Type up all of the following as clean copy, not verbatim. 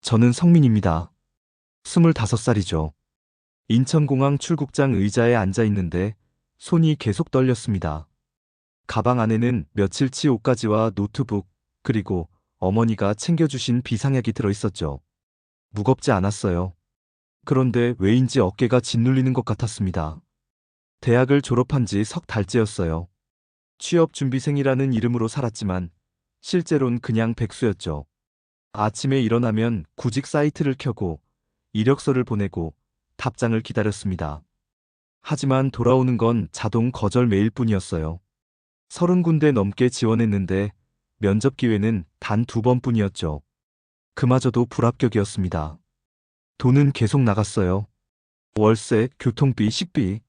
저는 성민입니다. 25살이죠. 인천공항 출국장 의자에 앉아 있는데 손이 계속 떨렸습니다. 가방 안에는 며칠치 옷가지와 노트북, 그리고 어머니가 챙겨주신 비상약이 들어있었죠. 무겁지 않았어요. 그런데 왜인지 어깨가 짓눌리는 것 같았습니다. 대학을 졸업한 지 석 달째였어요. 취업준비생이라는 이름으로 살았지만 실제론 그냥 백수였죠. 아침에 일어나면 구직 사이트를 켜고 이력서를 보내고 답장을 기다렸습니다. 하지만 돌아오는 건 자동 거절 메일 뿐이었어요. 30군데 넘게 지원했는데 면접 기회는 단 2번뿐이었죠. 그마저도 불합격이었습니다. 돈은 계속 나갔어요. 월세, 교통비, 식비.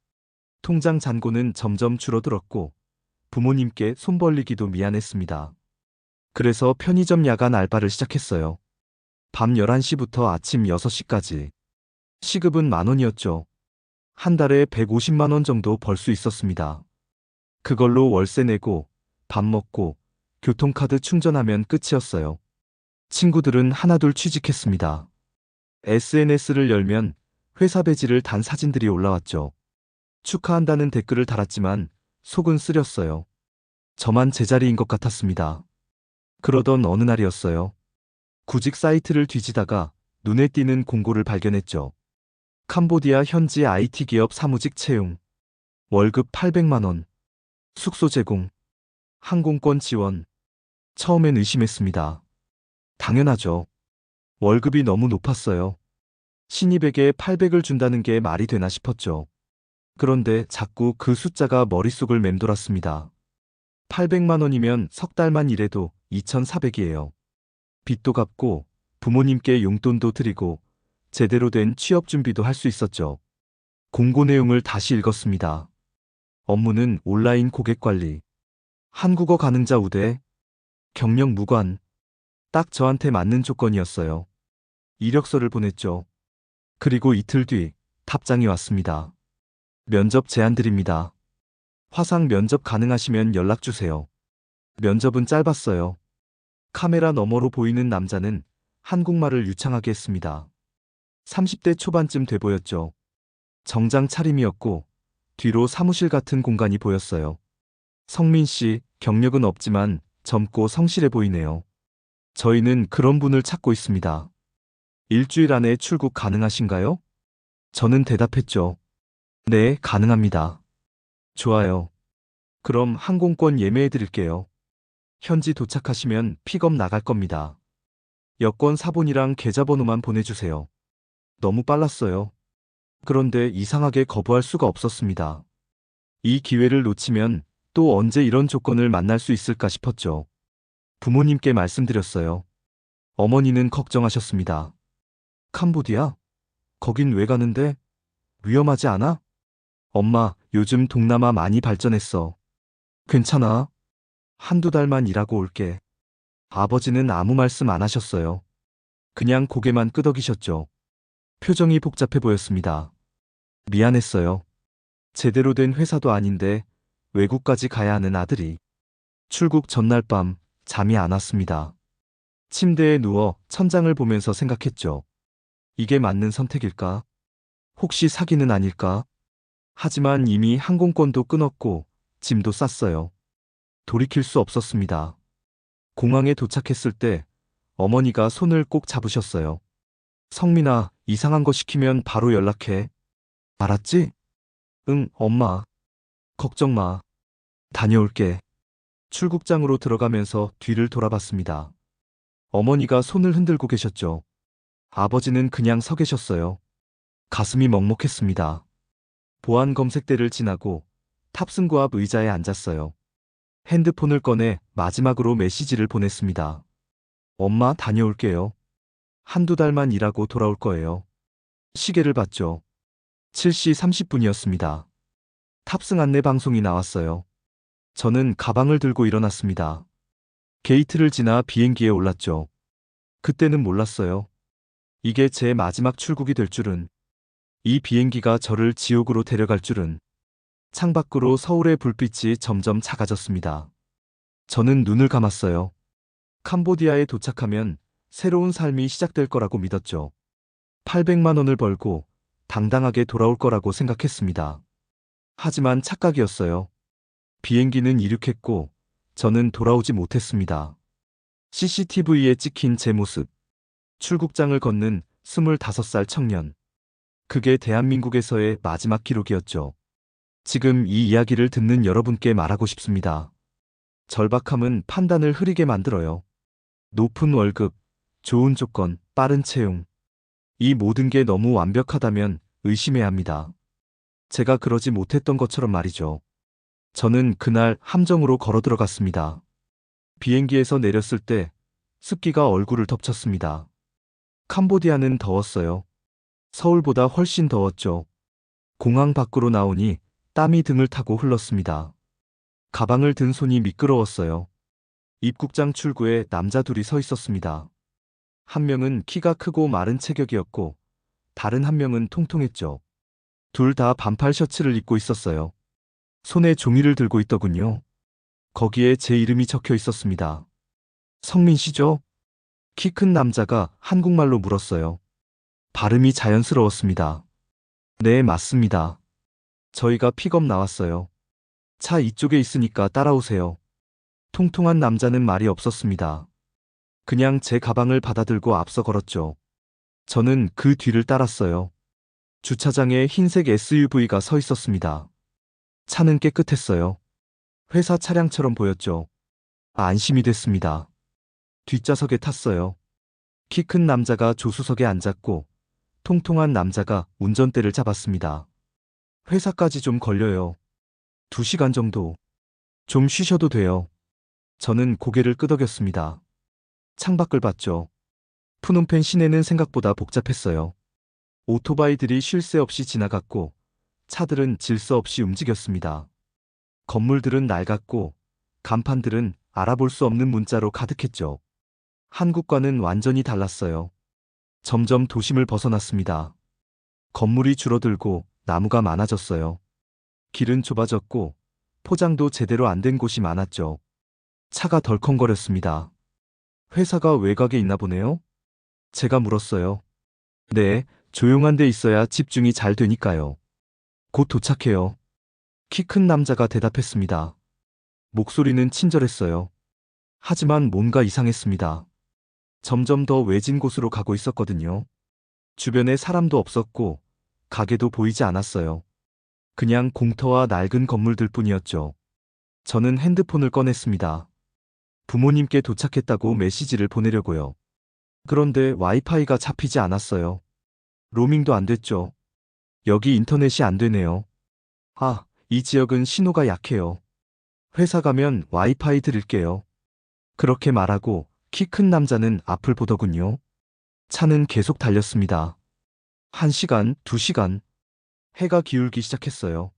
통장 잔고는 점점 줄어들었고 부모님께 손 벌리기도 미안했습니다. 그래서 편의점 야간 알바를 시작했어요. 밤 11시부터 아침 6시까지. 시급은 10,000원이었죠. 한 달에 150만 원 정도 벌 수 있었습니다. 그걸로 월세 내고 밥 먹고 교통카드 충전하면 끝이었어요. 친구들은 하나둘 취직했습니다. SNS를 열면 회사 배지를 단 사진들이 올라왔죠. 축하한다는 댓글을 달았지만 속은 쓰렸어요. 저만 제자리인 것 같았습니다. 그러던 어느 날이었어요. 구직 사이트를 뒤지다가 눈에 띄는 공고를 발견했죠. 캄보디아 현지 IT 기업 사무직 채용. 월급 800만 원. 숙소 제공. 항공권 지원. 처음엔 의심했습니다. 당연하죠. 월급이 너무 높았어요. 신입에게 800을 준다는 게 말이 되나 싶었죠. 그런데 자꾸 그 숫자가 머릿속을 맴돌았습니다. 800만 원이면 석 달만 일해도 2,400이에요. 빚도 갚고 부모님께 용돈도 드리고 제대로 된 취업 준비도 할 수 있었죠. 공고 내용을 다시 읽었습니다. 업무는 온라인 고객 관리, 한국어 가능자 우대, 경력 무관. 딱 저한테 맞는 조건이었어요. 이력서를 보냈죠. 그리고 이틀 뒤 답장이 왔습니다. 면접 제안 드립니다. 화상 면접 가능하시면 연락 주세요. 면접은 짧았어요. 카메라 너머로 보이는 남자는 한국말을 유창하게 했습니다. 30대 초반쯤 돼 보였죠. 정장 차림이었고 뒤로 사무실 같은 공간이 보였어요. 성민 씨, 경력은 없지만 젊고 성실해 보이네요. 저희는 그런 분을 찾고 있습니다. 일주일 안에 출국 가능하신가요? 저는 대답했죠. 네, 가능합니다. 좋아요. 그럼 항공권 예매해 드릴게요. 현지 도착하시면 픽업 나갈 겁니다. 여권 사본이랑 계좌번호만 보내주세요. 너무 빨랐어요. 그런데 이상하게 거부할 수가 없었습니다. 이 기회를 놓치면 또 언제 이런 조건을 만날 수 있을까 싶었죠. 부모님께 말씀드렸어요. 어머니는 걱정하셨습니다. 캄보디아? 거긴 왜 가는데? 위험하지 않아? 엄마, 요즘 동남아 많이 발전했어. 괜찮아. 한두 달만 일하고 올게. 아버지는 아무 말씀 안 하셨어요. 그냥 고개만 끄덕이셨죠. 표정이 복잡해 보였습니다. 미안했어요. 제대로 된 회사도 아닌데 외국까지 가야 하는 아들이. 출국 전날 밤 잠이 안 왔습니다. 침대에 누워 천장을 보면서 생각했죠. 이게 맞는 선택일까? 혹시 사기는 아닐까? 하지만 이미 항공권도 끊었고 짐도 쌌어요. 돌이킬 수 없었습니다. 공항에 도착했을 때 어머니가 손을 꼭 잡으셨어요. 성민아, 이상한 거 시키면 바로 연락해. 알았지? 응, 엄마. 걱정 마. 다녀올게. 출국장으로 들어가면서 뒤를 돌아봤습니다. 어머니가 손을 흔들고 계셨죠. 아버지는 그냥 서 계셨어요. 가슴이 먹먹했습니다. 보안 검색대를 지나고 탑승구 앞 의자에 앉았어요. 핸드폰을 꺼내 마지막으로 메시지를 보냈습니다. 엄마, 다녀올게요. 한두 달만 일하고 돌아올 거예요. 시계를 봤죠. 7시 30분이었습니다. 탑승 안내 방송이 나왔어요. 저는 가방을 들고 일어났습니다. 게이트를 지나 비행기에 올랐죠. 그때는 몰랐어요. 이게 제 마지막 출국이 될 줄은. 이 비행기가 저를 지옥으로 데려갈 줄은. 창밖으로 서울의 불빛이 점점 작아졌습니다. 저는 눈을 감았어요. 캄보디아에 도착하면 새로운 삶이 시작될 거라고 믿었죠. 800만 원을 벌고 당당하게 돌아올 거라고 생각했습니다. 하지만 착각이었어요. 비행기는 이륙했고 저는 돌아오지 못했습니다. CCTV에 찍힌 제 모습. 출국장을 걷는 25살 청년. 그게 대한민국에서의 마지막 기록이었죠. 지금 이 이야기를 듣는 여러분께 말하고 싶습니다. 절박함은 판단을 흐리게 만들어요. 높은 월급, 좋은 조건, 빠른 채용. 이 모든 게 너무 완벽하다면 의심해야 합니다. 제가 그러지 못했던 것처럼 말이죠. 저는 그날 함정으로 걸어 들어갔습니다. 비행기에서 내렸을 때 습기가 얼굴을 덮쳤습니다. 캄보디아는 더웠어요. 서울보다 훨씬 더웠죠. 공항 밖으로 나오니 땀이 등을 타고 흘렀습니다. 가방을 든 손이 미끄러웠어요. 입국장 출구에 남자 둘이 서 있었습니다. 한 명은 키가 크고 마른 체격이었고 다른 한 명은 통통했죠. 둘 다 반팔 셔츠를 입고 있었어요. 손에 종이를 들고 있더군요. 거기에 제 이름이 적혀 있었습니다. 성민 씨죠? 키 큰 남자가 한국말로 물었어요. 발음이 자연스러웠습니다. 네, 맞습니다. 저희가 픽업 나왔어요. 차 이쪽에 있으니까 따라오세요. 통통한 남자는 말이 없었습니다. 그냥 제 가방을 받아들고 앞서 걸었죠. 저는 그 뒤를 따랐어요. 주차장에 흰색 SUV가 서 있었습니다. 차는 깨끗했어요. 회사 차량처럼 보였죠. 안심이 됐습니다. 뒷좌석에 탔어요. 키 큰 남자가 조수석에 앉았고 통통한 남자가 운전대를 잡았습니다. 회사까지 좀 걸려요. 2시간 정도. 좀 쉬셔도 돼요. 저는 고개를 끄덕였습니다. 창밖을 봤죠. 푸놈펜 시내는 생각보다 복잡했어요. 오토바이들이 쉴 새 없이 지나갔고 차들은 질서 없이 움직였습니다. 건물들은 낡았고 간판들은 알아볼 수 없는 문자로 가득했죠. 한국과는 완전히 달랐어요. 점점 도심을 벗어났습니다. 건물이 줄어들고 나무가 많아졌어요. 길은 좁아졌고 포장도 제대로 안 된 곳이 많았죠. 차가 덜컹거렸습니다. 회사가 외곽에 있나 보네요? 제가 물었어요. 네, 조용한 데 있어야 집중이 잘 되니까요. 곧 도착해요. 키 큰 남자가 대답했습니다. 목소리는 친절했어요. 하지만 뭔가 이상했습니다. 점점 더 외진 곳으로 가고 있었거든요. 주변에 사람도 없었고 가게도 보이지 않았어요. 그냥 공터와 낡은 건물들 뿐이었죠. 저는 핸드폰을 꺼냈습니다. 부모님께 도착했다고 메시지를 보내려고요. 그런데 와이파이가 잡히지 않았어요. 로밍도 안 됐죠. 여기 인터넷이 안 되네요. 아, 이 지역은 신호가 약해요. 회사 가면 와이파이 드릴게요. 그렇게 말하고 키 큰 남자는 앞을 보더군요. 차는 계속 달렸습니다. 1시간, 2시간. 해가 기울기 시작했어요.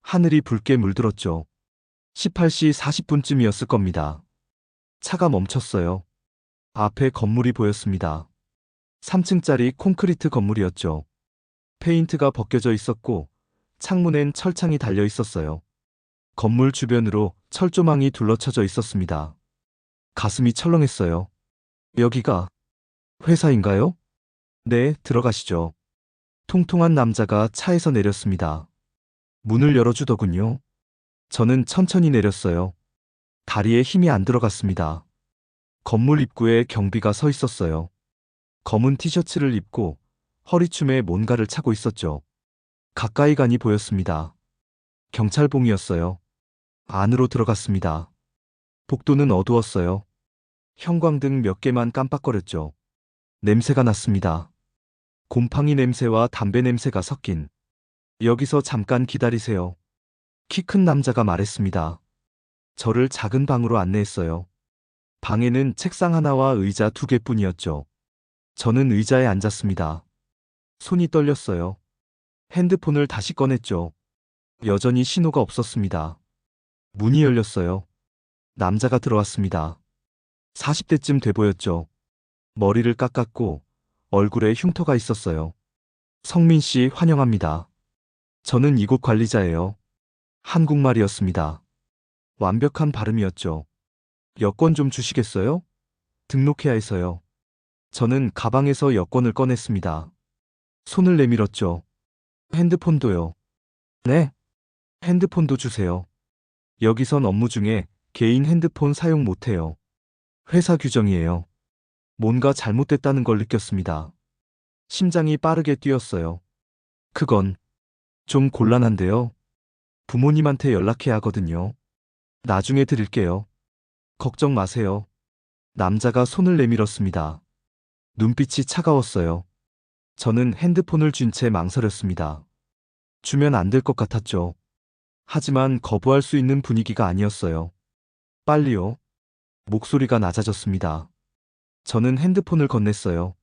하늘이 붉게 물들었죠. 18시 40분쯤이었을 겁니다. 차가 멈췄어요. 앞에 건물이 보였습니다. 3층짜리 콘크리트 건물이었죠. 페인트가 벗겨져 있었고 창문엔 철창이 달려 있었어요. 건물 주변으로 철조망이 둘러쳐져 있었습니다. 가슴이 철렁했어요. 여기가 회사인가요? 네, 들어가시죠. 통통한 남자가 차에서 내렸습니다. 문을 열어주더군요. 저는 천천히 내렸어요. 다리에 힘이 안 들어갔습니다. 건물 입구에 경비가 서 있었어요. 검은 티셔츠를 입고 허리춤에 뭔가를 차고 있었죠. 가까이 가니 보였습니다. 경찰봉이었어요. 안으로 들어갔습니다. 복도는 어두웠어요. 형광등 몇 개만 깜빡거렸죠. 냄새가 났습니다. 곰팡이 냄새와 담배 냄새가 섞인. 여기서 잠깐 기다리세요. 키 큰 남자가 말했습니다. 저를 작은 방으로 안내했어요. 방에는 책상 하나와 의자 2개뿐이었죠. 저는 의자에 앉았습니다. 손이 떨렸어요. 핸드폰을 다시 꺼냈죠. 여전히 신호가 없었습니다. 문이 열렸어요. 남자가 들어왔습니다. 40대쯤 돼 보였죠. 머리를 깎았고 얼굴에 흉터가 있었어요. 성민 씨 환영합니다. 저는 이곳 관리자예요. 한국말이었습니다. 완벽한 발음이었죠. 여권 좀 주시겠어요? 등록해야 해서요. 저는 가방에서 여권을 꺼냈습니다. 손을 내밀었죠. 핸드폰도요. 네, 핸드폰도 주세요. 여기선 업무 중에 개인 핸드폰 사용 못해요. 회사 규정이에요. 뭔가 잘못됐다는 걸 느꼈습니다. 심장이 빠르게 뛰었어요. 그건 좀 곤란한데요. 부모님한테 연락해야 하거든요. 나중에 드릴게요. 걱정 마세요. 남자가 손을 내밀었습니다. 눈빛이 차가웠어요. 저는 핸드폰을 쥔 채 망설였습니다. 주면 안 될 것 같았죠. 하지만 거부할 수 있는 분위기가 아니었어요. 빨리요. 목소리가 낮아졌습니다. 저는 핸드폰을 건넸어요.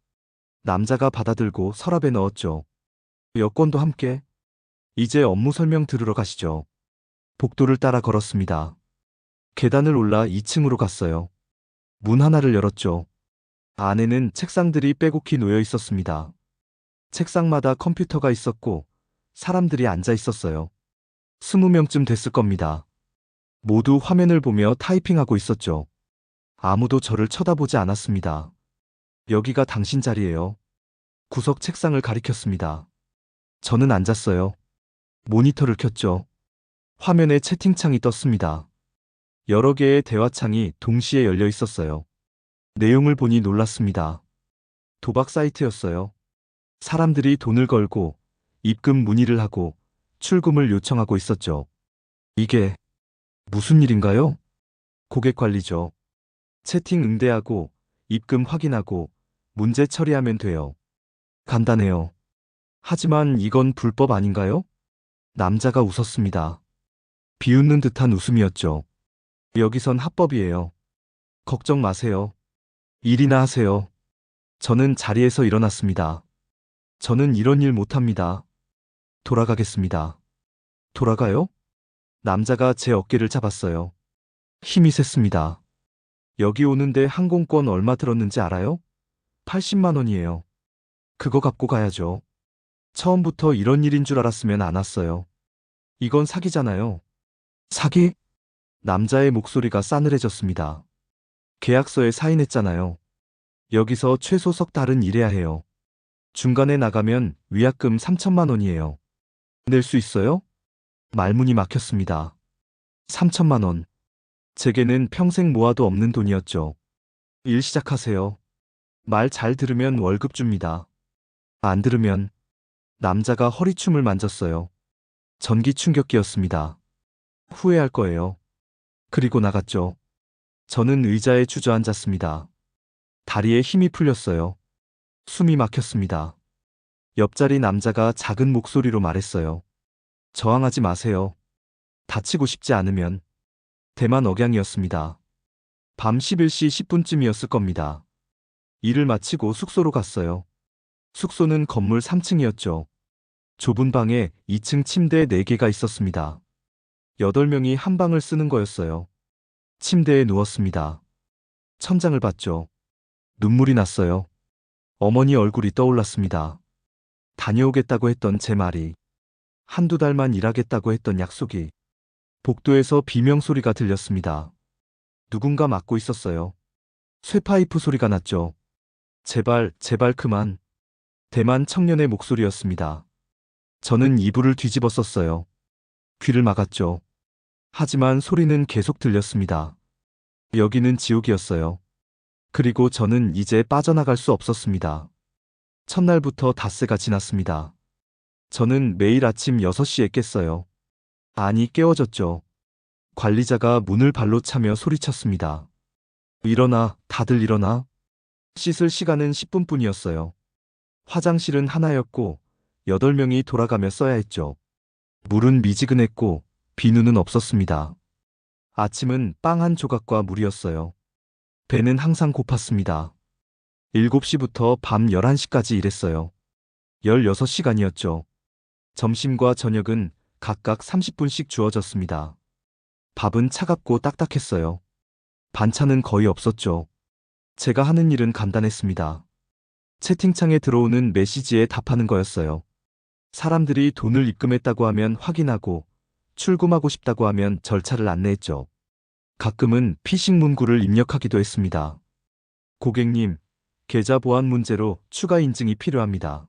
남자가 받아들고 서랍에 넣었죠. 여권도 함께. 이제 업무 설명 들으러 가시죠. 복도를 따라 걸었습니다. 계단을 올라 2층으로 갔어요. 문 하나를 열었죠. 안에는 책상들이 빼곡히 놓여 있었습니다. 책상마다 컴퓨터가 있었고 사람들이 앉아 있었어요. 20명쯤 됐을 겁니다. 모두 화면을 보며 타이핑하고 있었죠. 아무도 저를 쳐다보지 않았습니다. 여기가 당신 자리예요. 구석 책상을 가리켰습니다. 저는 앉았어요. 모니터를 켰죠. 화면에 채팅창이 떴습니다. 여러 개의 대화창이 동시에 열려 있었어요. 내용을 보니 놀랐습니다. 도박 사이트였어요. 사람들이 돈을 걸고 입금 문의를 하고 출금을 요청하고 있었죠. 이게 무슨 일인가요? 고객 관리죠. 채팅 응대하고 입금 확인하고 문제 처리하면 돼요. 간단해요. 하지만 이건 불법 아닌가요? 남자가 웃었습니다. 비웃는 듯한 웃음이었죠. 여기선 합법이에요. 걱정 마세요. 일이나 하세요. 저는 자리에서 일어났습니다. 저는 이런 일 못합니다. 돌아가겠습니다. 돌아가요? 남자가 제 어깨를 잡았어요. 힘이 셌습니다. 여기 오는데 항공권 얼마 들었는지 알아요? 80만 원이에요. 그거 갖고 가야죠. 처음부터 이런 일인 줄 알았으면 안 왔어요. 이건 사기잖아요. 사기? 남자의 목소리가 싸늘해졌습니다. 계약서에 사인했잖아요. 여기서 최소 석 달은 일해야 해요. 중간에 나가면 위약금 3천만 원이에요. 낼 수 있어요? 말문이 막혔습니다. 3천만 원. 제게는 평생 모아도 없는 돈이었죠. 일 시작하세요. 말 잘 들으면 월급 줍니다. 안 들으면. 남자가 허리춤을 만졌어요. 전기 충격기였습니다. 후회할 거예요. 그리고 나갔죠. 저는 의자에 주저앉았습니다. 다리에 힘이 풀렸어요. 숨이 막혔습니다. 옆자리 남자가 작은 목소리로 말했어요. 저항하지 마세요. 다치고 싶지 않으면. 대만 억양이었습니다. 밤 11시 10분쯤이었을 겁니다. 일을 마치고 숙소로 갔어요. 숙소는 건물 3층이었죠. 좁은 방에 2층 침대 4개가 있었습니다. 8명이 한 방을 쓰는 거였어요. 침대에 누웠습니다. 천장을 봤죠. 눈물이 났어요. 어머니 얼굴이 떠올랐습니다. 다녀오겠다고 했던 제 말이, 한두 달만 일하겠다고 했던 약속이. 복도에서 비명소리가 들렸습니다. 누군가 막고 있었어요. 쇠파이프 소리가 났죠. 제발, 제발 그만. 대만 청년의 목소리였습니다. 저는 이불을 뒤집어 썼어요. 귀를 막았죠. 하지만 소리는 계속 들렸습니다. 여기는 지옥이었어요. 그리고 저는 이제 빠져나갈 수 없었습니다. 첫날부터 닷새가 지났습니다. 저는 매일 아침 6시에 깼어요. 아니, 깨워졌죠. 관리자가 문을 발로 차며 소리쳤습니다. 일어나, 다들 일어나. 씻을 시간은 10분뿐이었어요. 화장실은 하나였고 8명이 돌아가며 써야 했죠. 물은 미지근했고 비누는 없었습니다. 아침은 빵 한 조각과 물이었어요. 배는 항상 고팠습니다. 7시부터 밤 11시까지 일했어요. 16시간이었죠. 점심과 저녁은 각각 30분씩 주어졌습니다. 밥은 차갑고 딱딱했어요. 반찬은 거의 없었죠. 제가 하는 일은 간단했습니다. 채팅창에 들어오는 메시지에 답하는 거였어요. 사람들이 돈을 입금했다고 하면 확인하고 출금하고 싶다고 하면 절차를 안내했죠. 가끔은 피싱 문구를 입력하기도 했습니다. 고객님, 계좌 보안 문제로 추가 인증이 필요합니다.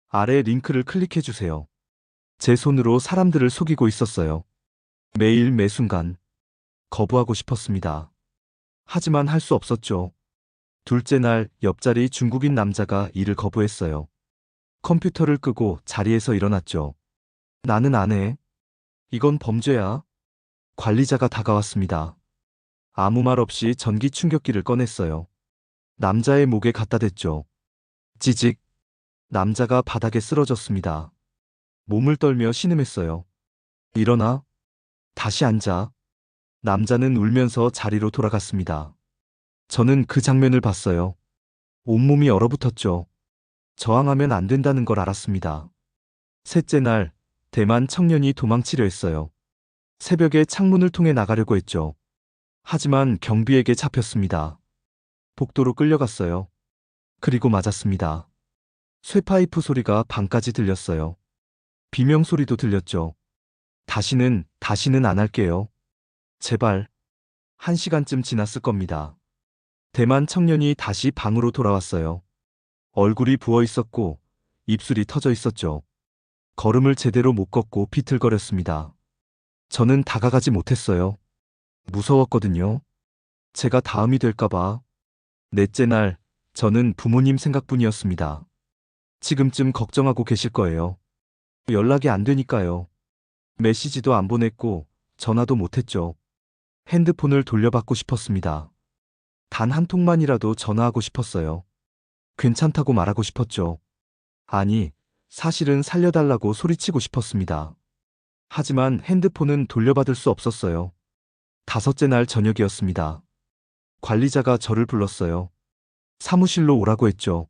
아래 링크를 클릭해 주세요. 제 손으로 사람들을 속이고 있었어요. 매일 매순간 거부하고 싶었습니다. 하지만 할 수 없었죠. 둘째 날 옆자리 중국인 남자가 일을 거부했어요. 컴퓨터를 끄고 자리에서 일어났죠. 나는 안 해. 이건 범죄야. 관리자가 다가왔습니다. 아무 말 없이 전기 충격기를 꺼냈어요. 남자의 목에 갖다 댔죠. 찌직. 남자가 바닥에 쓰러졌습니다. 몸을 떨며 신음했어요. 일어나. 다시 앉아. 남자는 울면서 자리로 돌아갔습니다. 저는 그 장면을 봤어요. 온몸이 얼어붙었죠. 저항하면 안 된다는 걸 알았습니다. 셋째 날, 대만 청년이 도망치려 했어요. 새벽에 창문을 통해 나가려고 했죠. 하지만 경비에게 잡혔습니다. 복도로 끌려갔어요. 그리고 맞았습니다. 쇠파이프 소리가 방까지 들렸어요. 비명 소리도 들렸죠. 다시는 안 할게요. 제발. 1시간쯤 지났을 겁니다. 대만 청년이 다시 방으로 돌아왔어요. 얼굴이 부어 있었고 입술이 터져 있었죠. 걸음을 제대로 못 걷고 비틀거렸습니다. 저는 다가가지 못했어요. 무서웠거든요. 제가 다음이 될까봐. 넷째 날, 저는 부모님 생각뿐이었습니다. 지금쯤 걱정하고 계실 거예요. 연락이 안 되니까요. 메시지도 안 보냈고 전화도 못했죠. 핸드폰을 돌려받고 싶었습니다. 단 한 통만이라도 전화하고 싶었어요. 괜찮다고 말하고 싶었죠. 아니, 사실은 살려달라고 소리치고 싶었습니다. 하지만 핸드폰은 돌려받을 수 없었어요. 다섯째 날 저녁이었습니다. 관리자가 저를 불렀어요. 사무실로 오라고 했죠.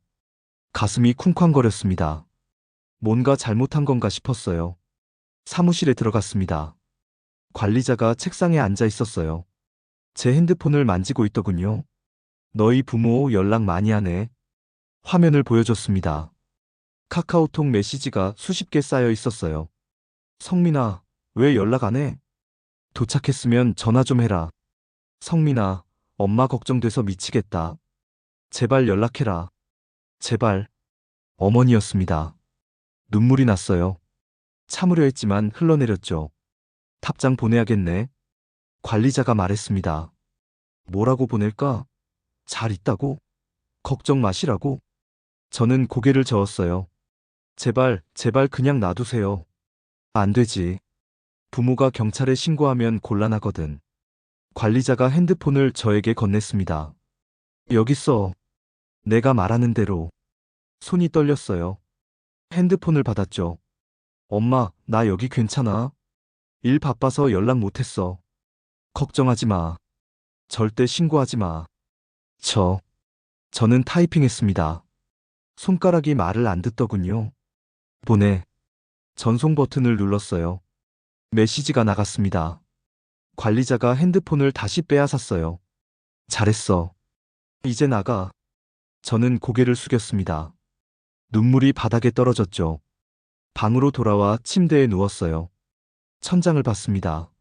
가슴이 쿵쾅거렸습니다. 뭔가 잘못한 건가 싶었어요. 사무실에 들어갔습니다. 관리자가 책상에 앉아 있었어요. 제 핸드폰을 만지고 있더군요. 너희 부모 연락 많이 하네. 화면을 보여줬습니다. 카카오톡 메시지가 수십 개 쌓여 있었어요. 성민아, 왜 연락 안 해? 도착했으면 전화 좀 해라. 성민아, 엄마 걱정돼서 미치겠다. 제발 연락해라. 제발. 어머니였습니다. 눈물이 났어요. 참으려 했지만 흘러내렸죠. 답장 보내야겠네. 관리자가 말했습니다. 뭐라고 보낼까? 잘 있다고? 걱정 마시라고? 저는 고개를 저었어요. 제발 그냥 놔두세요. 안 되지. 부모가 경찰에 신고하면 곤란하거든. 관리자가 핸드폰을 저에게 건넸습니다. 여기 써. 내가 말하는 대로. 손이 떨렸어요. 핸드폰을 받았죠. 엄마, 나 여기 괜찮아. 일 바빠서 연락 못했어. 걱정하지 마. 절대 신고하지 마. 저는 타이핑했습니다. 손가락이 말을 안 듣더군요. 보내. 전송 버튼을 눌렀어요. 메시지가 나갔습니다. 관리자가 핸드폰을 다시 빼앗았어요. 잘했어. 이제 나가. 저는 고개를 숙였습니다. 눈물이 바닥에 떨어졌죠. 방으로 돌아와 침대에 누웠어요. 천장을 봤습니다.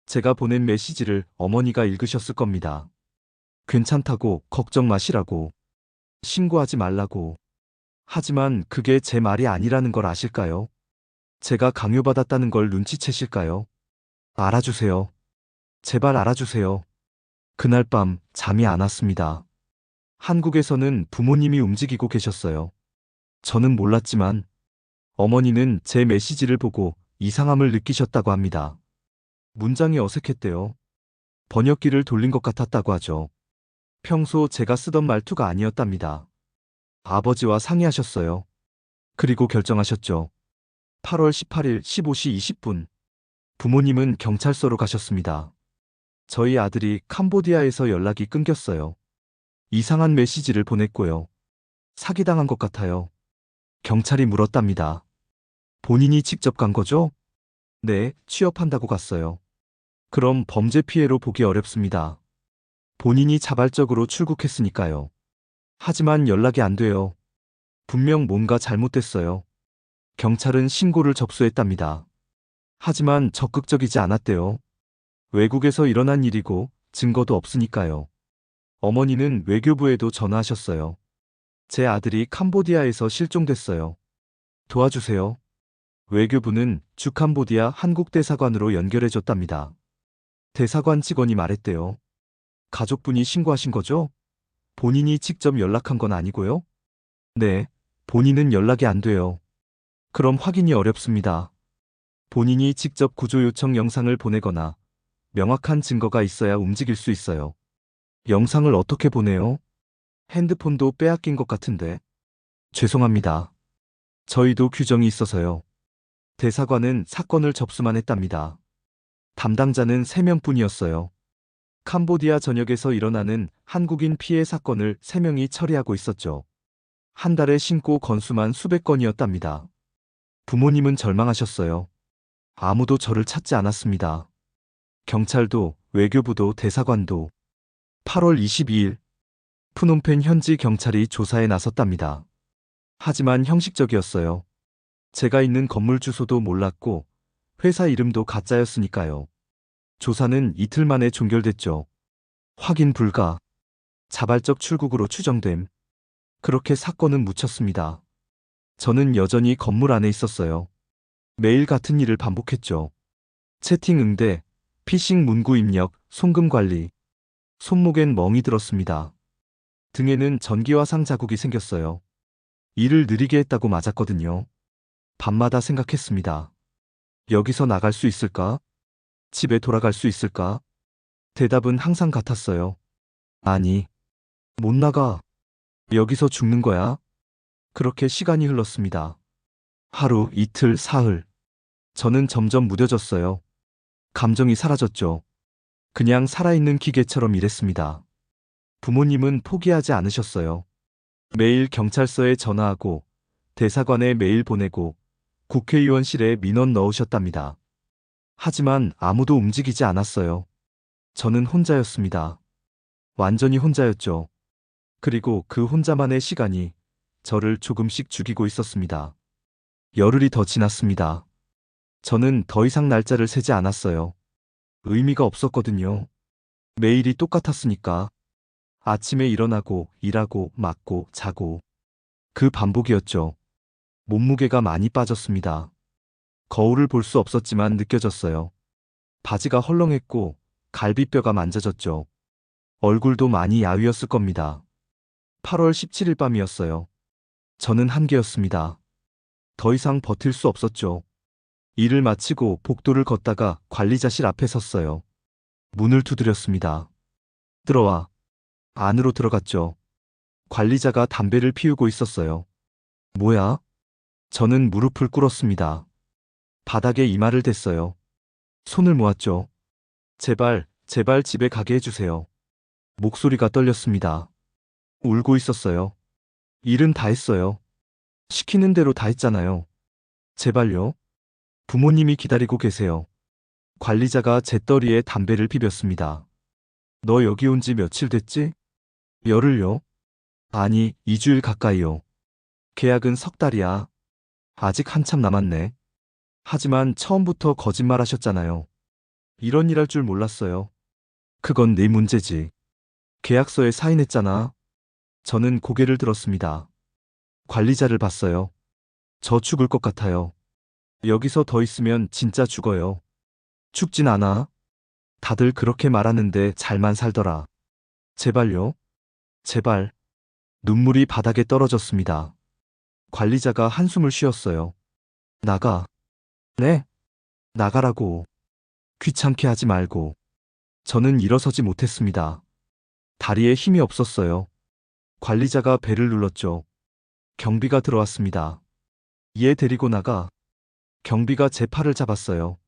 제가 보낸 메시지를 어머니가 읽으셨을 겁니다. 괜찮다고, 걱정 마시라고, 신고하지 말라고. 하지만 그게 제 말이 아니라는 걸 아실까요? 제가 강요받았다는 걸 눈치채실까요? 알아주세요. 제발 알아주세요. 그날 밤 잠이 안 왔습니다. 한국에서는 부모님이 움직이고 계셨어요. 저는 몰랐지만 어머니는 제 메시지를 보고 이상함을 느끼셨다고 합니다. 문장이 어색했대요. 번역기를 돌린 것 같았다고 하죠. 평소 제가 쓰던 말투가 아니었답니다. 아버지와 상의하셨어요. 그리고 결정하셨죠. 8월 18일 15시 20분. 부모님은 경찰서로 가셨습니다. 저희 아들이 캄보디아에서 연락이 끊겼어요. 이상한 메시지를 보냈고요. 사기당한 것 같아요. 경찰이 물었답니다. 본인이 직접 간 거죠? 네, 취업한다고 갔어요. 그럼 범죄 피해로 보기 어렵습니다. 본인이 자발적으로 출국했으니까요. 하지만 연락이 안 돼요. 분명 뭔가 잘못됐어요. 경찰은 신고를 접수했답니다. 하지만 적극적이지 않았대요. 외국에서 일어난 일이고 증거도 없으니까요. 어머니는 외교부에도 전화하셨어요. 제 아들이 캄보디아에서 실종됐어요. 도와주세요. 외교부는 주캄보디아 한국 대사관으로 연결해줬답니다. 대사관 직원이 말했대요. 가족분이 신고하신 거죠? 본인이 직접 연락한 건 아니고요? 네, 본인은 연락이 안 돼요. 그럼 확인이 어렵습니다. 본인이 직접 구조 요청 영상을 보내거나 명확한 증거가 있어야 움직일 수 있어요. 영상을 어떻게 보내요? 핸드폰도 빼앗긴 것 같은데. 죄송합니다. 저희도 규정이 있어서요. 대사관은 사건을 접수만 했답니다. 담당자는 3명뿐이었어요. 캄보디아 전역에서 일어나는 한국인 피해 사건을 3명이 처리하고 있었죠. 한 달에 신고 건수만 수백 건이었답니다. 부모님은 절망하셨어요. 아무도 저를 찾지 않았습니다. 경찰도, 외교부도, 대사관도. 8월 22일, 푸놈펜 현지 경찰이 조사에 나섰답니다. 하지만 형식적이었어요. 제가 있는 건물 주소도 몰랐고, 회사 이름도 가짜였으니까요. 조사는 이틀 만에 종결됐죠. 확인 불가. 자발적 출국으로 추정됨. 그렇게 사건은 묻혔습니다. 저는 여전히 건물 안에 있었어요. 매일 같은 일을 반복했죠. 채팅 응대, 피싱 문구 입력, 송금 관리. 손목엔 멍이 들었습니다. 등에는 전기화상 자국이 생겼어요. 일을 느리게 했다고 맞았거든요. 밤마다 생각했습니다. 여기서 나갈 수 있을까? 집에 돌아갈 수 있을까? 대답은 항상 같았어요. 아니, 못 나가. 여기서 죽는 거야. 그렇게 시간이 흘렀습니다. 하루, 이틀, 사흘. 저는 점점 무뎌졌어요. 감정이 사라졌죠. 그냥 살아있는 기계처럼 일했습니다. 부모님은 포기하지 않으셨어요. 매일 경찰서에 전화하고, 대사관에 메일 보내고, 국회의원실에 민원 넣으셨답니다. 하지만 아무도 움직이지 않았어요. 저는 혼자였습니다. 완전히 혼자였죠. 그리고 그 혼자만의 시간이 저를 조금씩 죽이고 있었습니다. 열흘이 더 지났습니다. 저는 더 이상 날짜를 세지 않았어요. 의미가 없었거든요. 매일이 똑같았으니까. 아침에 일어나고, 일하고, 맞고, 자고. 그 반복이었죠. 몸무게가 많이 빠졌습니다. 거울을 볼 수 없었지만 느껴졌어요. 바지가 헐렁했고, 갈비뼈가 만져졌죠. 얼굴도 많이 야위었을 겁니다. 8월 17일 밤이었어요. 저는 한계였습니다. 더 이상 버틸 수 없었죠. 일을 마치고 복도를 걷다가 관리자실 앞에 섰어요. 문을 두드렸습니다. 들어와. 안으로 들어갔죠. 관리자가 담배를 피우고 있었어요. 뭐야? 저는 무릎을 꿇었습니다. 바닥에 이마를 댔어요. 손을 모았죠. 제발, 제발 집에 가게 해주세요. 목소리가 떨렸습니다. 울고 있었어요. 일은 다 했어요. 시키는 대로 다 했잖아요. 제발요. 부모님이 기다리고 계세요. 관리자가 제 떠리에 담배를 피웠습니다. 너 여기 온 지 며칠 됐지? 열흘요? 아니, 2주일 가까이요. 계약은 석 달이야. 아직 한참 남았네. 하지만 처음부터 거짓말하셨잖아요. 이런 일 할 줄 몰랐어요. 그건 네 문제지. 계약서에 사인했잖아. 저는 고개를 들었습니다. 관리자를 봤어요. 저 죽을 것 같아요. 여기서 더 있으면 진짜 죽어요. 죽진 않아. 다들 그렇게 말하는데 잘만 살더라. 제발요. 제발. 눈물이 바닥에 떨어졌습니다. 관리자가 한숨을 쉬었어요. 나가. 네? 나가라고. 귀찮게 하지 말고. 저는 일어서지 못했습니다. 다리에 힘이 없었어요. 관리자가 벨을 눌렀죠. 경비가 들어왔습니다. 얘 데리고 나가. 경비가 제 팔을 잡았어요.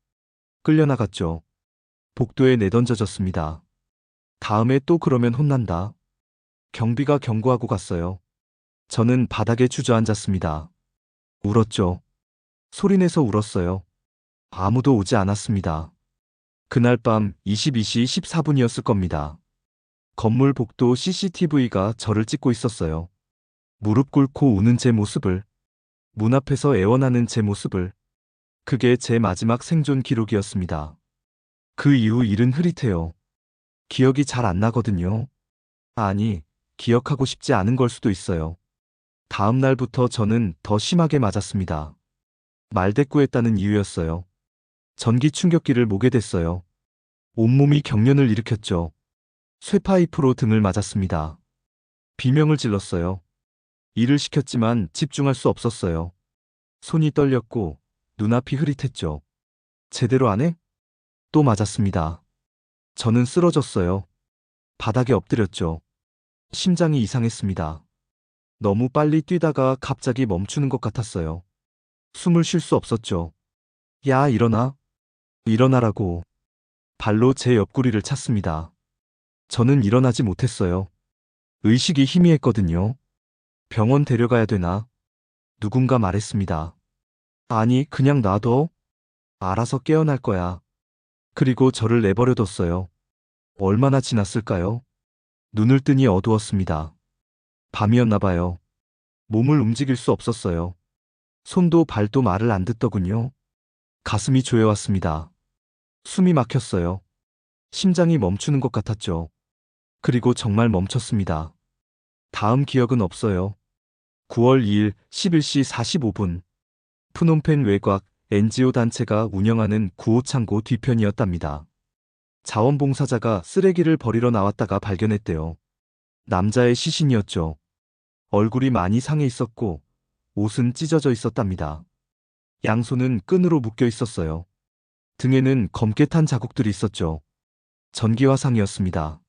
끌려나갔죠. 복도에 내던져졌습니다. 다음에 또 그러면 혼난다. 경비가 경고하고 갔어요. 저는 바닥에 주저앉았습니다. 울었죠. 소리내서 울었어요. 아무도 오지 않았습니다. 그날 밤 22시 14분이었을 겁니다. 건물 복도 CCTV가 저를 찍고 있었어요. 무릎 꿇고 우는 제 모습을, 문 앞에서 애원하는 제 모습을. 그게 제 마지막 생존 기록이었습니다. 그 이후 일은 흐릿해요. 기억이 잘 안 나거든요. 아니, 기억하고 싶지 않은 걸 수도 있어요. 다음 날부터 저는 더 심하게 맞았습니다. 말대꾸했다는 이유였어요. 전기 충격기를 목에 댔어요. 온몸이 경련을 일으켰죠. 쇠파이프로 등을 맞았습니다. 비명을 질렀어요. 일을 시켰지만 집중할 수 없었어요. 손이 떨렸고 눈앞이 흐릿했죠. 제대로 안 해? 또 맞았습니다. 저는 쓰러졌어요. 바닥에 엎드렸죠. 심장이 이상했습니다. 너무 빨리 뛰다가 갑자기 멈추는 것 같았어요. 숨을 쉴 수 없었죠. 야, 일어나. 일어나라고. 발로 제 옆구리를 찼습니다. 저는 일어나지 못했어요. 의식이 희미했거든요. 병원 데려가야 되나? 누군가 말했습니다. 아니, 그냥 놔둬. 알아서 깨어날 거야. 그리고 저를 내버려뒀어요. 얼마나 지났을까요? 눈을 뜨니 어두웠습니다. 밤이었나 봐요. 몸을 움직일 수 없었어요. 손도 발도 말을 안 듣더군요. 가슴이 조여왔습니다. 숨이 막혔어요. 심장이 멈추는 것 같았죠. 그리고 정말 멈췄습니다. 다음 기억은 없어요. 9월 2일 11시 45분. 푸놈펜 외곽 NGO 단체가 운영하는 구호창고 뒤편이었답니다. 자원봉사자가 쓰레기를 버리러 나왔다가 발견했대요. 남자의 시신이었죠. 얼굴이 많이 상해 있었고 옷은 찢어져 있었답니다. 양손은 끈으로 묶여 있었어요. 등에는 검게 탄 자국들이 있었죠. 전기화상이었습니다.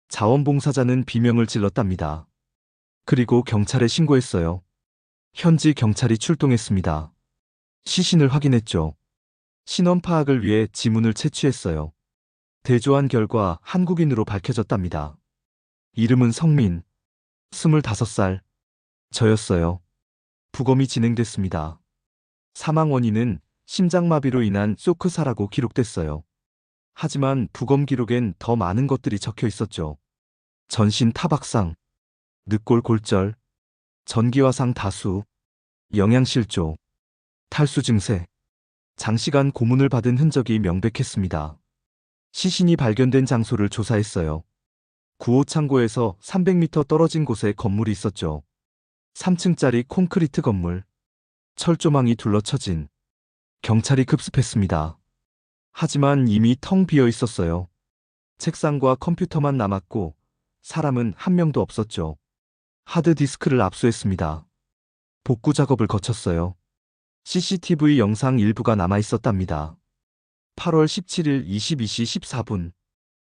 자원봉사자는 비명을 질렀답니다. 그리고 경찰에 신고했어요. 현지 경찰이 출동했습니다. 시신을 확인했죠. 신원 파악을 위해 지문을 채취했어요. 대조한 결과 한국인으로 밝혀졌답니다. 이름은 성민, 25살. 저였어요. 부검이 진행됐습니다. 사망 원인은 심장마비로 인한 쇼크사라고 기록됐어요. 하지만 부검 기록엔 더 많은 것들이 적혀 있었죠. 전신 타박상, 늑골 골절, 전기화상 다수, 영양실조, 탈수 증세, 장시간 고문을 받은 흔적이 명백했습니다. 시신이 발견된 장소를 조사했어요. 구호창고에서 300m 떨어진 곳에 건물이 있었죠. 3층짜리 콘크리트 건물. 철조망이 둘러쳐진. 경찰이 급습했습니다. 하지만 이미 텅 비어 있었어요. 책상과 컴퓨터만 남았고 사람은 한 명도 없었죠. 하드디스크를 압수했습니다. 복구 작업을 거쳤어요. CCTV 영상 일부가 남아 있었답니다. 8월 17일 22시 14분.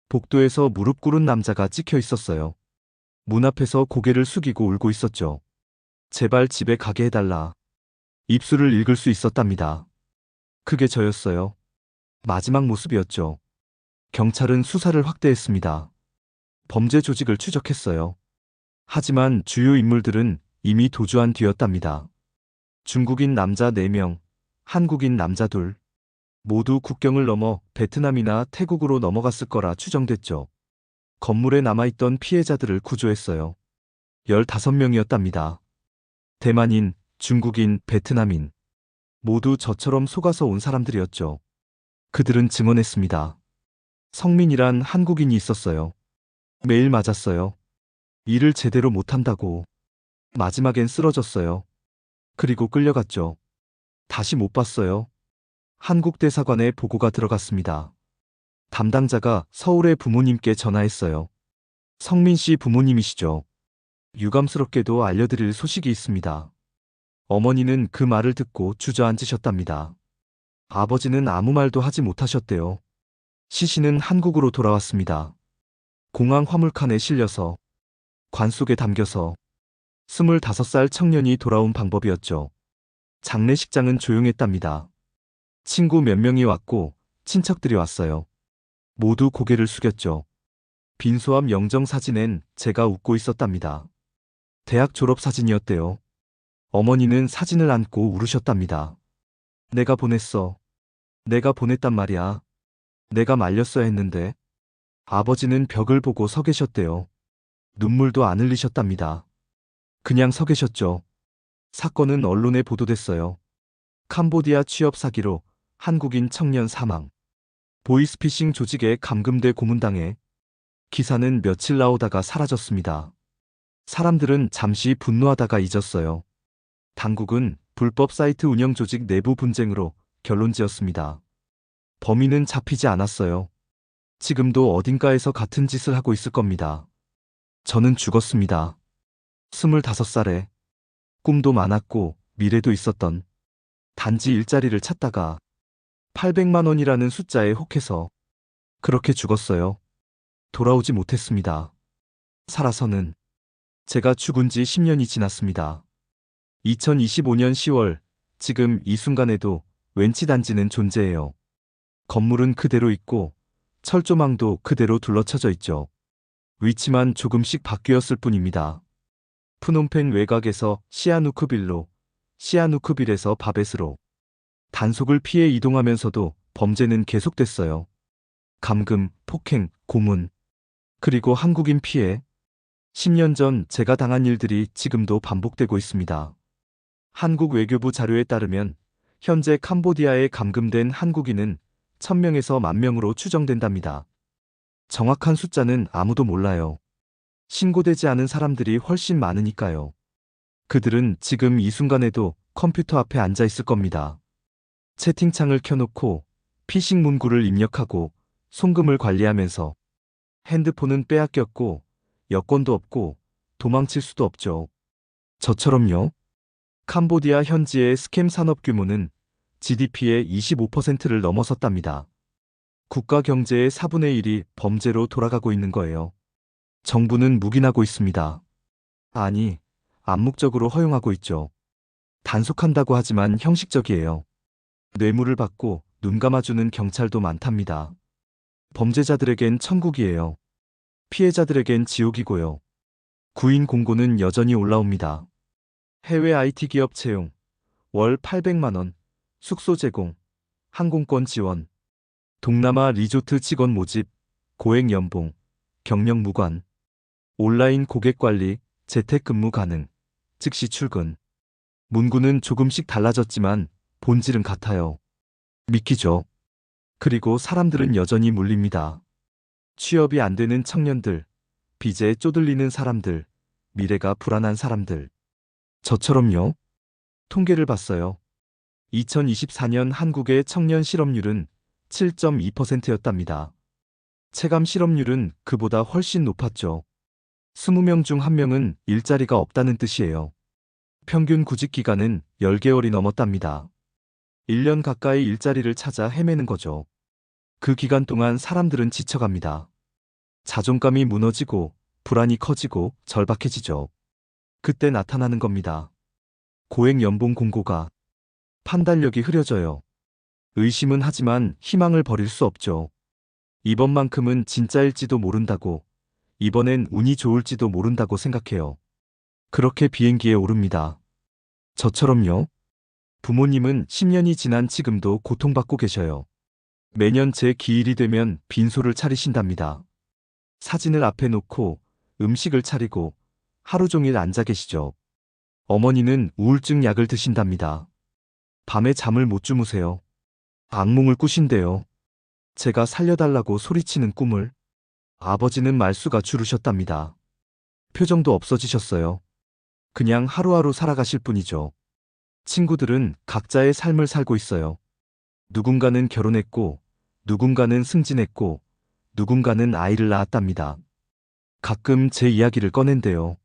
복도에서 무릎 꿇은 남자가 찍혀 있었어요. 문 앞에서 고개를 숙이고 울고 있었죠. 제발 집에 가게 해달라. 입술을 읽을 수 있었답니다. 그게 저였어요. 마지막 모습이었죠. 경찰은 수사를 확대했습니다. 범죄 조직을 추적했어요. 하지만 주요 인물들은 이미 도주한 뒤였답니다. 중국인 남자 4명, 한국인 남자 2, 모두 국경을 넘어 베트남이나 태국으로 넘어갔을 거라 추정됐죠. 건물에 남아있던 피해자들을 구조했어요. 15명이었답니다. 대만인, 중국인, 베트남인. 모두 저처럼 속아서 온 사람들이었죠. 그들은 증언했습니다. 성민이란 한국인이 있었어요. 매일 맞았어요. 일을 제대로 못한다고. 마지막엔 쓰러졌어요. 그리고 끌려갔죠. 다시 못 봤어요. 한국 대사관에 보고가 들어갔습니다. 담당자가 서울의 부모님께 전화했어요. 성민 씨 부모님이시죠? 유감스럽게도 알려드릴 소식이 있습니다. 어머니는 그 말을 듣고 주저앉으셨답니다. 아버지는 아무 말도 하지 못하셨대요. 시신은 한국으로 돌아왔습니다. 공항 화물칸에 실려서, 관 속에 담겨서. 25살 청년이 돌아온 방법이었죠. 장례식장은 조용했답니다. 친구 몇 명이 왔고 친척들이 왔어요. 모두 고개를 숙였죠. 빈소암 영정 사진엔 제가 웃고 있었답니다. 대학 졸업 사진이었대요. 어머니는 사진을 안고 울으셨답니다. 내가 보냈어. 내가 보냈단 말이야. 내가 말렸어야 했는데. 아버지는 벽을 보고 서 계셨대요. 눈물도 안 흘리셨답니다. 그냥 서 계셨죠. 사건은 언론에 보도됐어요. 캄보디아 취업 사기로 한국인 청년 사망. 보이스피싱 조직에 감금돼 고문당해. 기사는 며칠 나오다가 사라졌습니다. 사람들은 잠시 분노하다가 잊었어요. 당국은 불법 사이트 운영 조직 내부 분쟁으로 결론지었습니다. 범인은 잡히지 않았어요. 지금도 어딘가에서 같은 짓을 하고 있을 겁니다. 저는 죽었습니다. 25살에 꿈도 많았고 미래도 있었던 단지 일자리를 찾다가 800만 원이라는 숫자에 혹해서 그렇게 죽었어요. 돌아오지 못했습니다. 살아서는 제가 죽은 지 10년이 지났습니다. 2025년 10월, 지금 이 순간에도 웬치 단지는 존재해요. 건물은 그대로 있고 철조망도 그대로 둘러쳐져 있죠. 위치만 조금씩 바뀌었을 뿐입니다. 푸놈펜 외곽에서 시아누크빌로, 시아누크빌에서 바벳으로 단속을 피해 이동하면서도 범죄는 계속됐어요. 감금, 폭행, 고문, 그리고 한국인 피해. 10년 전 제가 당한 일들이 지금도 반복되고 있습니다. 한국 외교부 자료에 따르면 현재 캄보디아에 감금된 한국인은 1000명에서 10,000명으로 추정된답니다. 정확한 숫자는 아무도 몰라요. 신고되지 않은 사람들이 훨씬 많으니까요. 그들은 지금 이 순간에도 컴퓨터 앞에 앉아 있을 겁니다. 채팅창을 켜놓고 피싱 문구를 입력하고 송금을 관리하면서 핸드폰은 빼앗겼고 여권도 없고 도망칠 수도 없죠. 저처럼요. 캄보디아 현지의 스캠 산업 규모는 GDP의 25%를 넘어섰답니다. 국가 경제의 4분의 1이 범죄로 돌아가고 있는 거예요. 정부는 묵인하고 있습니다. 아니, 암묵적으로 허용하고 있죠. 단속한다고 하지만 형식적이에요. 뇌물을 받고 눈 감아주는 경찰도 많답니다. 범죄자들에겐 천국이에요. 피해자들에겐 지옥이고요. 구인 공고는 여전히 올라옵니다. 해외 IT 기업 채용, 월 800만 원, 숙소 제공, 항공권 지원, 동남아 리조트 직원 모집, 고액 연봉, 경력 무관, 온라인 고객 관리, 재택근무 가능, 즉시 출근. 문구는 조금씩 달라졌지만 본질은 같아요. 믿기죠. 그리고 사람들은 여전히 물립니다. 취업이 안 되는 청년들, 빚에 쪼들리는 사람들, 미래가 불안한 사람들. 저처럼요. 통계를 봤어요. 2024년 한국의 청년 실업률은 7.2%였답니다. 체감 실업률은 그보다 훨씬 높았죠. 20명 중 1명은 일자리가 없다는 뜻이에요. 평균 구직 기간은 10개월이 넘었답니다. 1년 가까이 일자리를 찾아 헤매는 거죠. 그 기간 동안 사람들은 지쳐갑니다. 자존감이 무너지고 불안이 커지고 절박해지죠. 그때 나타나는 겁니다. 고액 연봉 공고가. 판단력이 흐려져요. 의심은 하지만 희망을 버릴 수 없죠. 이번만큼은 진짜일지도 모른다고, 이번엔 운이 좋을지도 모른다고 생각해요. 그렇게 비행기에 오릅니다. 저처럼요. 부모님은 10년이 지난 지금도 고통받고 계셔요. 매년 제 기일이 되면 빈소를 차리신답니다. 사진을 앞에 놓고 음식을 차리고 하루 종일 앉아 계시죠. 어머니는 우울증 약을 드신답니다. 밤에 잠을 못 주무세요. 악몽을 꾸신대요. 제가 살려달라고 소리치는 꿈을. 아버지는 말수가 줄으셨답니다. 표정도 없어지셨어요. 그냥 하루하루 살아가실 뿐이죠. 친구들은 각자의 삶을 살고 있어요. 누군가는 결혼했고, 누군가는 승진했고, 누군가는 아이를 낳았답니다. 가끔 제 이야기를 꺼낸대요.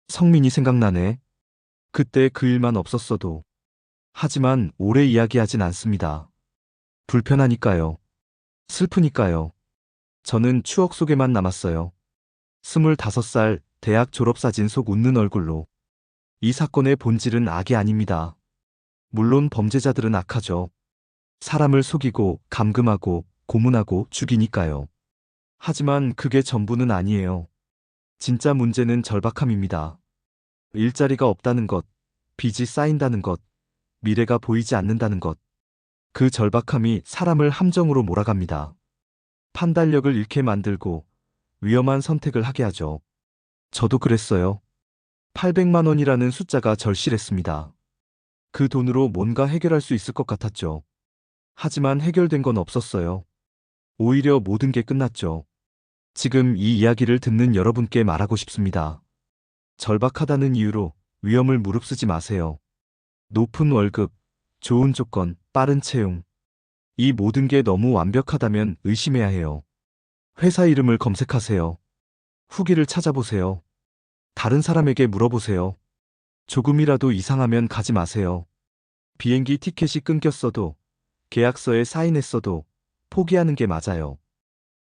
성민이 생각나네. 그때 그 일만 없었어도. 하지만 오래 이야기하진 않습니다. 불편하니까요. 슬프니까요. 저는 추억 속에만 남았어요. 25살 대학 졸업사진 속 웃는 얼굴로. 이 사건의 본질은 악이 아닙니다. 물론 범죄자들은 악하죠. 사람을 속이고 감금하고 고문하고 죽이니까요. 하지만 그게 전부는 아니에요. 진짜 문제는 절박함입니다. 일자리가 없다는 것, 빚이 쌓인다는 것, 미래가 보이지 않는다는 것. 그 절박함이 사람을 함정으로 몰아갑니다. 판단력을 잃게 만들고 위험한 선택을 하게 하죠. 저도 그랬어요. 800만 원이라는 숫자가 절실했습니다. 그 돈으로 뭔가 해결할 수 있을 것 같았죠. 하지만 해결된 건 없었어요. 오히려 모든 게 끝났죠. 지금 이 이야기를 듣는 여러분께 말하고 싶습니다. 절박하다는 이유로 위험을 무릅쓰지 마세요. 높은 월급, 좋은 조건, 빠른 채용. 이 모든 게 너무 완벽하다면 의심해야 해요. 회사 이름을 검색하세요. 후기를 찾아보세요. 다른 사람에게 물어보세요. 조금이라도 이상하면 가지 마세요. 비행기 티켓이 끊겼어도, 계약서에 사인했어도 포기하는 게 맞아요.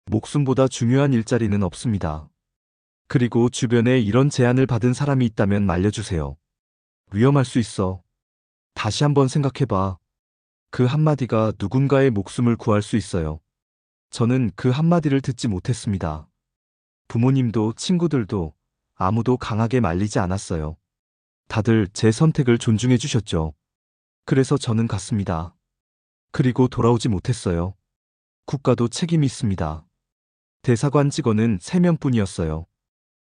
목숨보다 중요한 일자리는 없습니다. 그리고 주변에 이런 제안을 받은 사람이 있다면 말려주세요. 위험할 수 있어. 다시 한번 생각해봐. 그 한마디가 누군가의 목숨을 구할 수 있어요. 저는 그 한마디를 듣지 못했습니다. 부모님도 친구들도 아무도 강하게 말리지 않았어요. 다들 제 선택을 존중해 주셨죠. 그래서 저는 갔습니다. 그리고 돌아오지 못했어요. 국가도 책임이 있습니다. 대사관 직원은 3명뿐이었어요.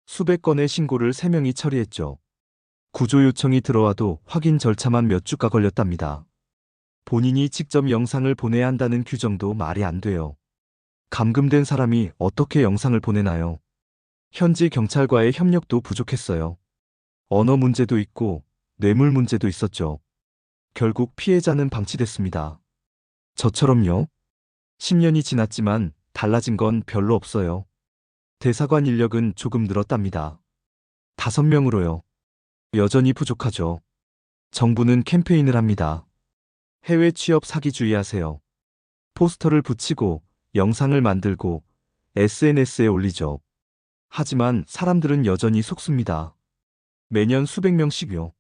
수백 건의 신고를 3명이 처리했죠. 구조 요청이 들어와도 확인 절차만 몇 주가 걸렸답니다. 본인이 직접 영상을 보내야 한다는 규정도 말이 안 돼요. 감금된 사람이 어떻게 영상을 보내나요? 현지 경찰과의 협력도 부족했어요. 언어 문제도 있고 뇌물 문제도 있었죠. 결국 피해자는 방치됐습니다. 저처럼요. 10년이 지났지만 달라진 건 별로 없어요. 대사관 인력은 조금 늘었답니다. 5명으로요. 여전히 부족하죠. 정부는 캠페인을 합니다. 해외 취업 사기 주의하세요. 포스터를 붙이고 영상을 만들고 SNS에 올리죠. 하지만 사람들은 여전히 속습니다. 매년 수백 명씩요.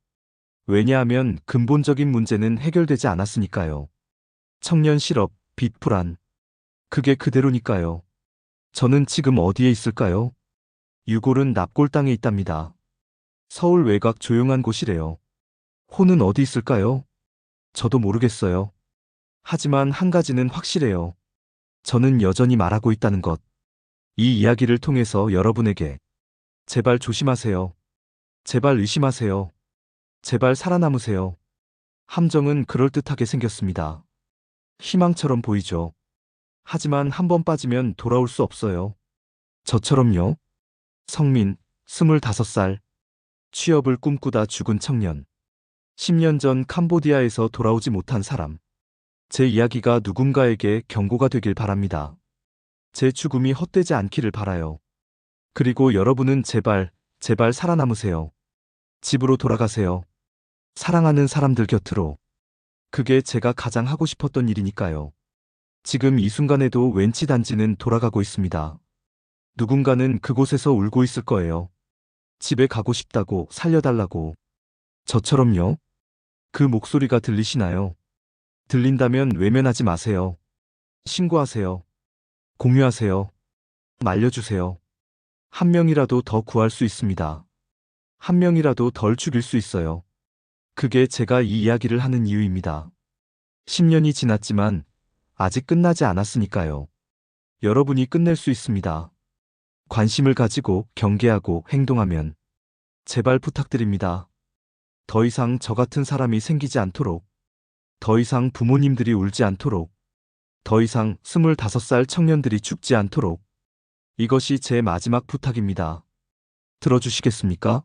왜냐하면 근본적인 문제는 해결되지 않았으니까요. 청년 실업, 빚 불안. 그게 그대로니까요. 저는 지금 어디에 있을까요? 유골은 납골 땅에 있답니다. 서울 외곽 조용한 곳이래요. 호는 어디 있을까요? 저도 모르겠어요. 하지만 한 가지는 확실해요. 저는 여전히 말하고 있다는 것. 이 이야기를 통해서 여러분에게 제발 조심하세요. 제발 의심하세요. 제발 살아남으세요. 함정은 그럴듯하게 생겼습니다. 희망처럼 보이죠. 하지만 한 번 빠지면 돌아올 수 없어요. 저처럼요. 성민, 25살. 취업을 꿈꾸다 죽은 청년. 10년 전 캄보디아에서 돌아오지 못한 사람. 제 이야기가 누군가에게 경고가 되길 바랍니다. 제 죽음이 헛되지 않기를 바라요. 그리고 여러분은 제발, 제발 살아남으세요. 집으로 돌아가세요. 사랑하는 사람들 곁으로. 그게 제가 가장 하고 싶었던 일이니까요. 지금 이 순간에도 웬치 단지는 돌아가고 있습니다. 누군가는 그곳에서 울고 있을 거예요. 집에 가고 싶다고, 살려달라고. 저처럼요. 그 목소리가 들리시나요? 들린다면 외면하지 마세요. 신고하세요. 공유하세요. 말려주세요. 한 명이라도 더 구할 수 있습니다. 한 명이라도 덜 죽일 수 있어요. 그게 제가 이 이야기를 하는 이유입니다. 10년이 지났지만 아직 끝나지 않았으니까요. 여러분이 끝낼 수 있습니다. 관심을 가지고 경계하고 행동하면 제발 부탁드립니다. 더 이상 저 같은 사람이 생기지 않도록, 더 이상 부모님들이 울지 않도록, 더 이상 25살 청년들이 죽지 않도록 이것이 제 마지막 부탁입니다. 들어주시겠습니까?